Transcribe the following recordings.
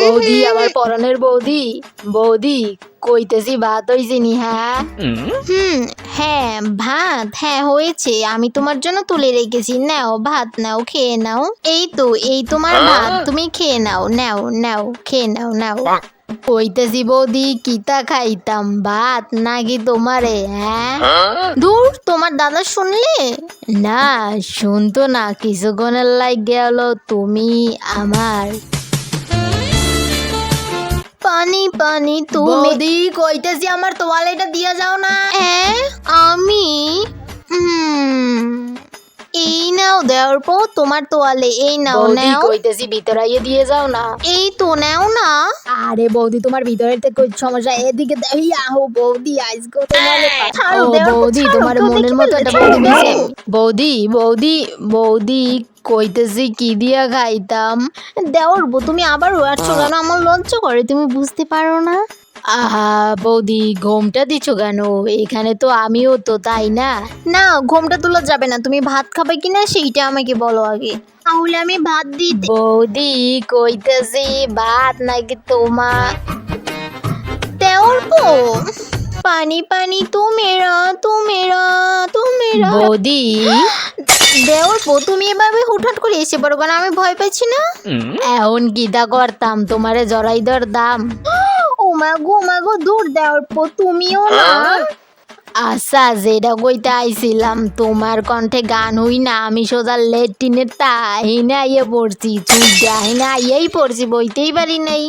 বৌদি, আমার পরানের বৌদি, বৌদি কইতেছি ভাত হইছে নি? হ্যাঁ হ্যাঁ ভাত, হ্যাঁ হয়েছে, আমি তোমার জন্য তুলে রেখেছি, নাও ভাত নাও, খেয়ে নাও। এই তো, এই তোমার ভাত, তুমি খেয়ে নাও, নাও নাও, খেয়ে নাও, নাও। কইতেছি বৌদি কিতা খাইতাম, ভাত নাকি তোমারে? হ্যাঁ দূর, তোমার দাদা শুনলে? না, শুনতো না, কিছুক্ষণের লাগ গেল তুমি আমার। পানি পানি তুমি। বৌদি কইতেছি আমার তোয়ালেটা দিয়া যাও না। হ্যাঁ আমি এই নাও দেওয়ার পর তোমার তোয়ালে, এই নাও বৌদি নাও। কইতেছি ভিতরাইয়ে দিয়ে যাও না। এই তো নাও না। আরে বৌদি, তোমার ভিতরের থেকে কই সমস্যা, এদিকে আহো বৌদি, আজকে তোমারে ছাড়ো, ও দেওর পর বৌদি, ছাড়ো, তোমার কেউ মনের দেখে মতো ফেলবে, একটা ছাড়ো, বৌদি দিছে। দাও। বৌদি বৌদি বৌদি কইতেছি কি দিয়া খাইতাম। দেওর বউ, তুমি আবার আসছো কেন? আমার লজ্জা করে, তুমি বুঝতে পারো না? আহা বৌদি, ঘোমটা দিছো কেন? এখানে তো আমিও তো, তাই না? না, ঘোমটা তোলা যাবে না। তুমি ভাত খাবে কিনা সেইটা আমাকে বলো আগে, তাহলে আমি ভাত দিতে। বৌদি কইতেছি ভাত নাকি তোমার? দেওর বউ, পানি পানি তু মেরা, তু মেরা, তু মেরা। বৌদি দেওর বউ, তুমি এভাবে হুটহাট করে এসে পড়ো কেন? আমি ভয় পাচ্ছি না। এখন কিতা করতাম, তোমারে জড়াই ধরতাম। ও মা গো, দূর দেওর বউ, তুমিও না। আচ্ছা, যেটা কইতে আইছিলাম, তোমার কণ্ঠে গান হই না, আমি সোজা লেট্রিনের তাহিনা আইয়ে পড়ছি, চুইটা আইয়েই পড়ছি, বইতেই পারি নাই।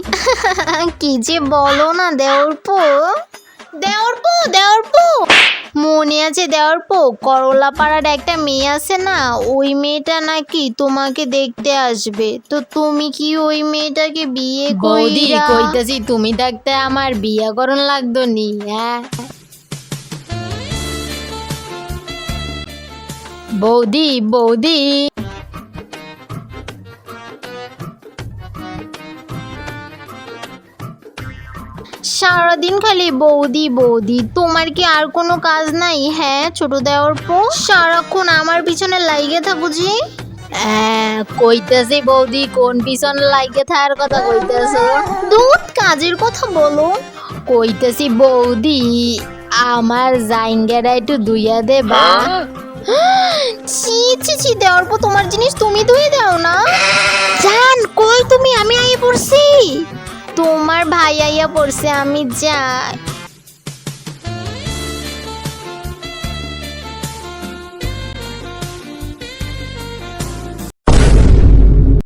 কি যে বলো না দেওর বউ। দেওর বউ, দেওর বউ, মনে আছে দেওর বউ, করলা পাড়ার একটা মেয়ে আছে না, ওই মেয়েটা নাকি তোমাকে দেখতে আসবে। তো তুমি কি ওই মেয়েটাকে বিয়ে বৌদি কইরা? কইতেছি তুমি থাকতে আমার বিয়া করণ লাগতো নি? হ্যাঁ বৌদি বৌদি সারাদিন খালি বৌদি বৌদি, তোমার কি আর কোনো কাজ নাই? হ্যাঁ ছোট দেওর বউ, সারাক্ষণ আমার পিছনে লাইগে থাকো যে। কইতেছি বৌদি, কোন পিছন লাইগে থাকার কথা কইতেছো? দুধ, কাজের কথা বলো। কইতেছি বৌদি, আমার জাইঙ্গারা একটু ধুইয়া দেবা? ছি ছি ছি দেওয়ার পর তোমার জিনিস তুমি ধুয়ে দাও না। জান কই তুমি? আমি আইয়া পড়ছি। তোমার ভাই আইয়া পড়ছে, আমি যাই।